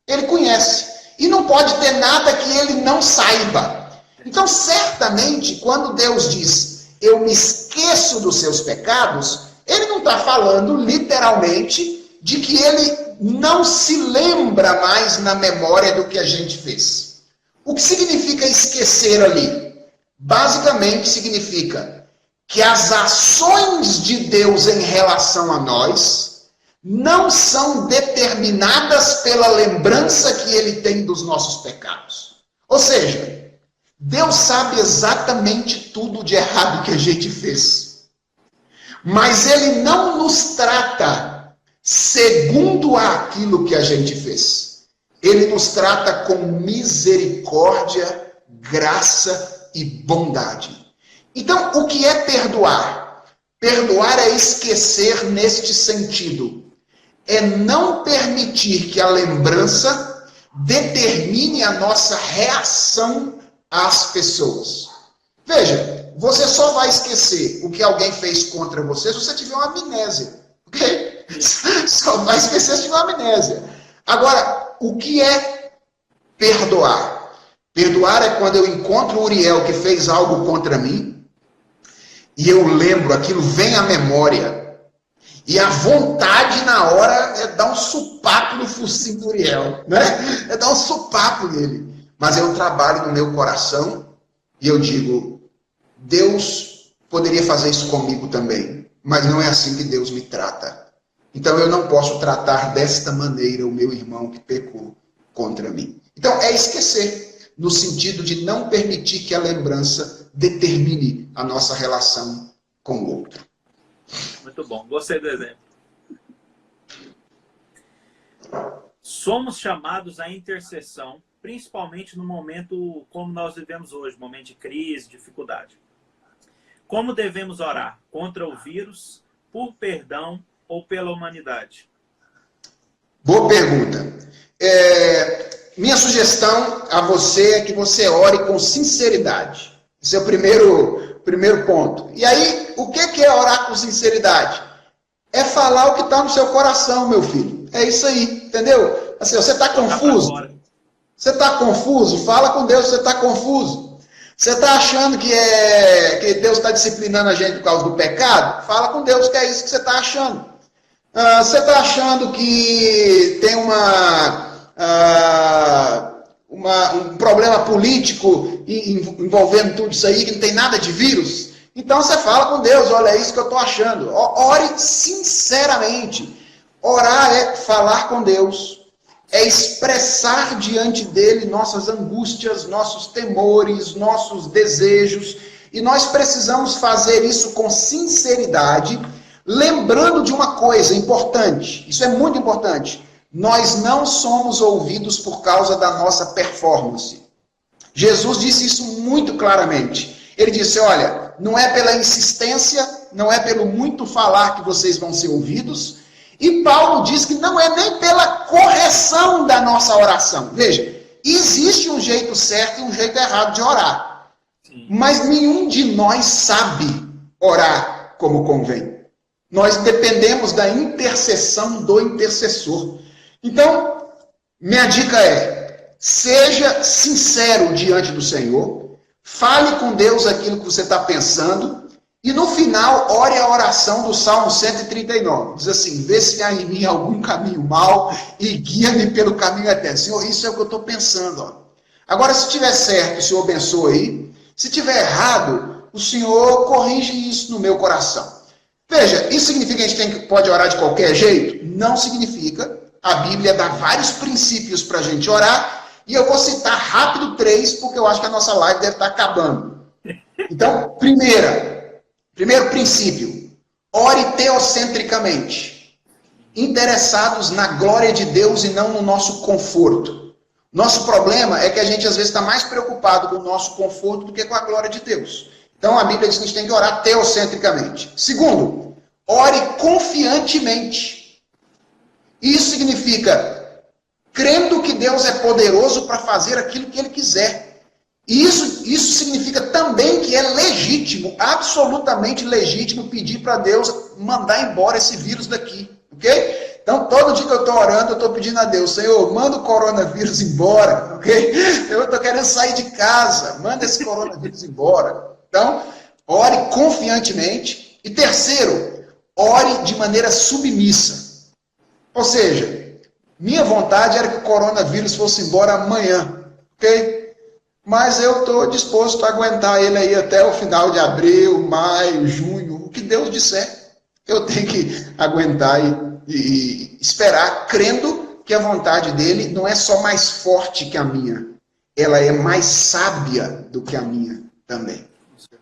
Ele conhece. E não pode ter nada que ele não saiba. Então, certamente, quando Deus diz, eu me esqueço dos seus pecados, ele não está falando literalmente de que ele não se lembra mais na memória do que a gente fez. O que significa esquecer ali? Basicamente significa que as ações de Deus em relação a nós não são determinadas pela lembrança que ele tem dos nossos pecados. Ou seja, Deus sabe exatamente tudo de errado que a gente fez. Mas ele não nos trata segundo aquilo que a gente fez. Ele nos trata com misericórdia, graça e bondade. Então, o que é perdoar? Perdoar é esquecer neste sentido. É não permitir que a lembrança determine a nossa reação às pessoas. Veja, você só vai esquecer o que alguém fez contra você se você tiver uma amnésia. Ok? Só vai esquecer se tiver uma amnésia. Agora, o que é perdoar? Perdoar é quando eu encontro o Uriel que fez algo contra mim e eu lembro, aquilo vem à memória. E a vontade na hora é dar um supapo no focinho do Uriel, né? É dar um supapo nele. Mas eu trabalho no meu coração e eu digo, Deus poderia fazer isso comigo também, mas não é assim que Deus me trata. Então eu não posso tratar desta maneira o meu irmão que pecou contra mim. Então é esquecer, no sentido de não permitir que a lembrança determine a nossa relação com o outro. Muito bom, gostei do exemplo. Somos chamados à intercessão, principalmente no momento como nós vivemos hoje, momento de crise, dificuldade. Como devemos orar? Contra o vírus, por perdão ou pela humanidade? Boa pergunta. Minha sugestão a você é que você ore com sinceridade. Esse é o primeiro ponto. E aí, o que é orar com sinceridade? É falar o que está no seu coração, meu filho. É isso aí, entendeu? Assim, você está confuso? Você está confuso? Fala com Deus, você está confuso. Você está achando que Deus está disciplinando a gente por causa do pecado? Fala com Deus que é isso que você está achando. Você está achando que tem um problema político envolvendo tudo isso aí, que não tem nada de vírus? Então você fala com Deus, olha, é isso que eu estou achando. Ore sinceramente. Orar é falar com Deus, é expressar diante dele nossas angústias, nossos temores, nossos desejos, e nós precisamos fazer isso com sinceridade, lembrando de uma coisa importante, isso é muito importante, nós não somos ouvidos por causa da nossa performance. Jesus disse isso muito claramente. Ele disse, olha, não é pela insistência, não é pelo muito falar que vocês vão ser ouvidos. E Paulo diz que não é nem pela correção da nossa oração. Veja, existe um jeito certo e um jeito errado de orar. Mas nenhum de nós sabe orar como convém. Nós dependemos da intercessão do intercessor. Então, minha dica é, seja sincero diante do Senhor, fale com Deus aquilo que você está pensando, e no final, ore a oração do Salmo 139. Diz assim, vê se há em mim algum caminho mau e guia-me pelo caminho eterno. Senhor, isso é o que eu estou pensando. Ó. Agora, se estiver certo, o Senhor abençoa aí. Se estiver errado, o Senhor corrige isso no meu coração. Veja, isso significa que a gente pode orar de qualquer jeito? Não significa. A Bíblia dá vários princípios para a gente orar. E eu vou citar rápido 3, porque eu acho que a nossa live deve estar acabando. Então, Primeiro princípio, ore teocentricamente, interessados na glória de Deus e não no nosso conforto. Nosso problema é que a gente às vezes está mais preocupado com o nosso conforto do que com a glória de Deus. Então a Bíblia diz que a gente tem que orar teocentricamente. Segundo, ore confiantemente. Isso significa crendo que Deus é poderoso para fazer aquilo que Ele quiser. E isso significa também que é legítimo, absolutamente legítimo, pedir para Deus mandar embora esse vírus daqui, ok? Então, todo dia que eu estou orando, eu estou pedindo a Deus, Senhor, manda o coronavírus embora, ok? Eu estou querendo sair de casa, manda esse coronavírus embora. Então, ore confiantemente. E terceiro, ore de maneira submissa. Ou seja, minha vontade era que o coronavírus fosse embora amanhã, ok? Mas eu estou disposto a aguentar ele aí até o final de abril, maio, junho, o que Deus disser. Eu tenho que aguentar e esperar, crendo que a vontade dele não é só mais forte que a minha, ela é mais sábia do que a minha também.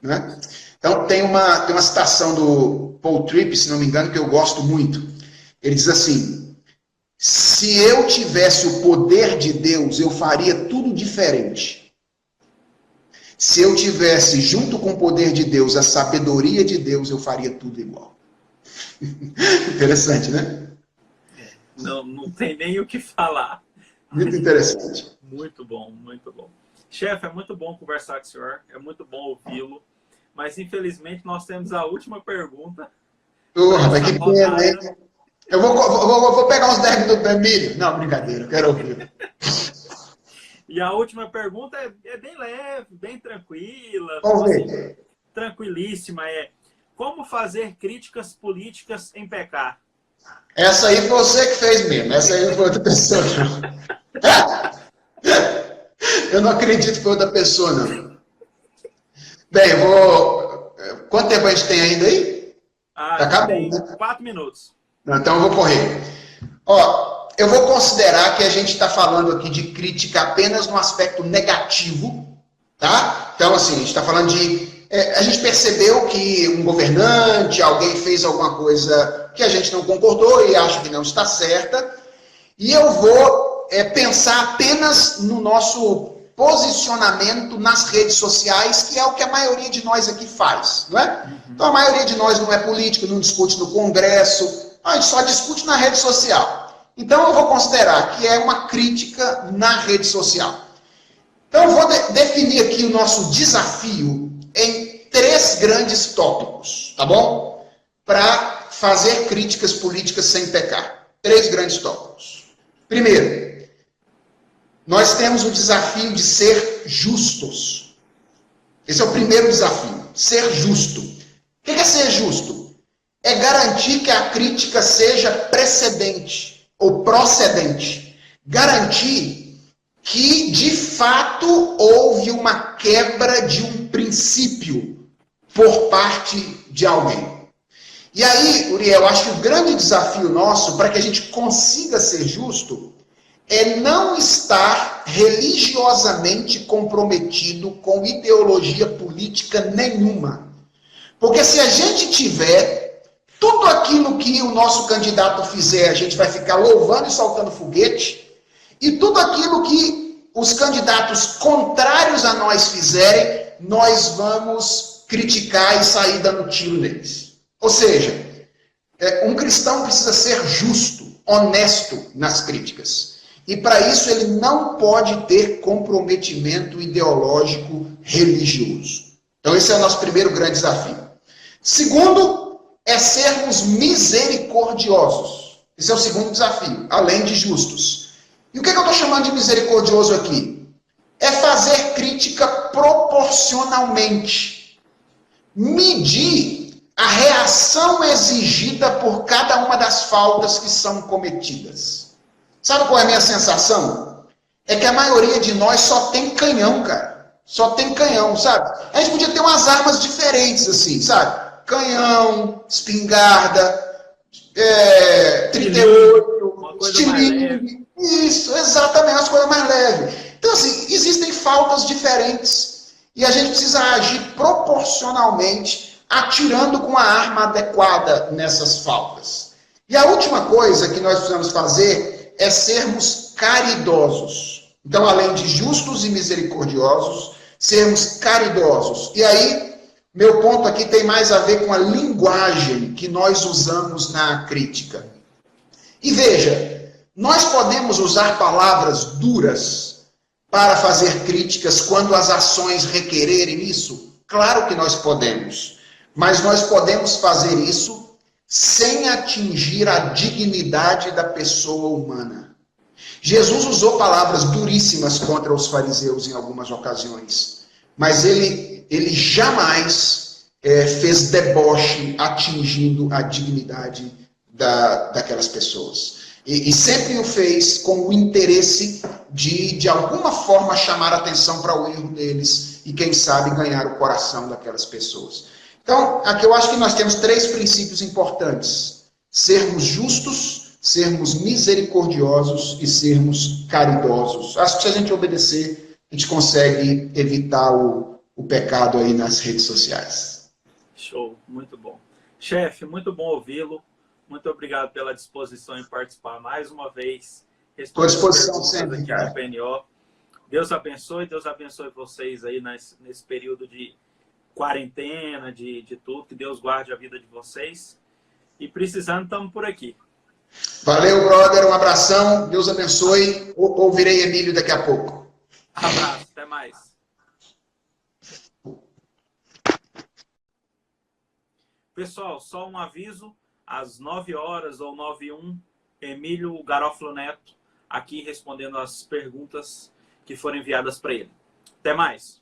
Né? Então tem uma citação do Paul Tripp, se não me engano, que eu gosto muito. Ele diz assim, se eu tivesse o poder de Deus, eu faria tudo diferente. Se eu tivesse, junto com o poder de Deus, a sabedoria de Deus, eu faria tudo igual. Interessante, né? Não tem nem o que falar. Muito interessante. Muito bom, muito bom. Chefe, é muito bom conversar com o senhor, é muito bom ouvi-lo, mas infelizmente nós temos a última pergunta. Mas que pena, hein? Eu vou pegar uns 10 minutos do Emílio. Não, brincadeira, eu quero ouvir. E a última pergunta é bem leve, bem tranquila. Vamos ver. Tranquilíssima. Como fazer críticas políticas em pecar? Essa aí foi você que fez mesmo. Essa aí não foi outra pessoa, não. Eu não acredito que foi outra pessoa, não. Bem, eu vou... Quanto tempo a gente tem ainda aí? Tá acabando, tem né? 4 minutos. Não, então eu vou correr. Ó, eu vou considerar que a gente está falando aqui de crítica apenas no aspecto negativo, tá? Então, assim, a gente está falando de... a gente percebeu que um governante, alguém fez alguma coisa que a gente não concordou e acha que não está certa, e eu vou pensar apenas no nosso posicionamento nas redes sociais, que é o que a maioria de nós aqui faz, não é? Então, a maioria de nós não é político, não discute no Congresso, a gente só discute na rede social. Então, eu vou considerar que é uma crítica na rede social. Então, eu vou definir aqui o nosso desafio em 3 grandes tópicos, tá bom? Para fazer críticas políticas sem pecar. 3 grandes tópicos. Primeiro, nós temos o desafio de ser justos. Esse é o primeiro desafio, ser justo. O que é ser justo? É garantir que a crítica seja precedente ou procedente. Garantir que, de fato, houve uma quebra de um princípio por parte de alguém. E aí, Uriel, acho que o grande desafio nosso, para que a gente consiga ser justo, é não estar religiosamente comprometido com ideologia política nenhuma. Porque se a gente tiver, tudo aquilo que o nosso candidato fizer, a gente vai ficar louvando e soltando foguete, e tudo aquilo que os candidatos contrários a nós fizerem, nós vamos criticar e sair dando tiro neles. Ou seja, um cristão precisa ser justo, honesto nas críticas. E para isso ele não pode ter comprometimento ideológico religioso. Então esse é o nosso primeiro grande desafio. Segundo, é sermos misericordiosos. Esse é o segundo desafio, além de justos. E o que eu estou chamando de misericordioso aqui? É fazer crítica proporcionalmente. Medir a reação exigida por cada uma das faltas que são cometidas. Sabe qual é a minha sensação? É que a maioria de nós só tem canhão, cara. Só tem canhão, sabe? A gente podia ter umas armas diferentes, assim, sabe? Canhão, espingarda, 38, estilingue. Isso, exatamente, as coisas mais leves. Então, assim, existem faltas diferentes. E a gente precisa agir proporcionalmente, atirando com a arma adequada nessas faltas. E a última coisa que nós precisamos fazer é sermos caridosos. Então, além de justos e misericordiosos, sermos caridosos. E aí, meu ponto aqui tem mais a ver com a linguagem que nós usamos na crítica. E veja, nós podemos usar palavras duras para fazer críticas quando as ações requererem isso? Claro que nós podemos. Mas nós podemos fazer isso sem atingir a dignidade da pessoa humana. Jesus usou palavras duríssimas contra os fariseus em algumas ocasiões, mas ele jamais fez deboche atingindo a dignidade daquelas pessoas. E sempre o fez com o interesse de alguma forma, chamar a atenção para o erro deles e, quem sabe, ganhar o coração daquelas pessoas. Então, aqui eu acho que nós temos 3 princípios importantes. Sermos justos, sermos misericordiosos e sermos caridosos. Acho que se a gente obedecer, a gente consegue evitar o pecado aí nas redes sociais. Show, muito bom. Chefe, muito bom ouvi-lo. Muito obrigado pela disposição em participar mais uma vez. Estou à disposição sempre, aqui cara. no PNO. Deus abençoe vocês aí nesse período de quarentena, de tudo, que Deus guarde a vida de vocês. E precisando, estamos por aqui. Valeu, brother, um abração, Deus abençoe. Ouvirei Emílio daqui a pouco. Abraço, até mais. Pessoal, só um aviso, às 9h ou 9h01, Emílio Garofalo Neto, aqui respondendo as perguntas que foram enviadas para ele. Até mais.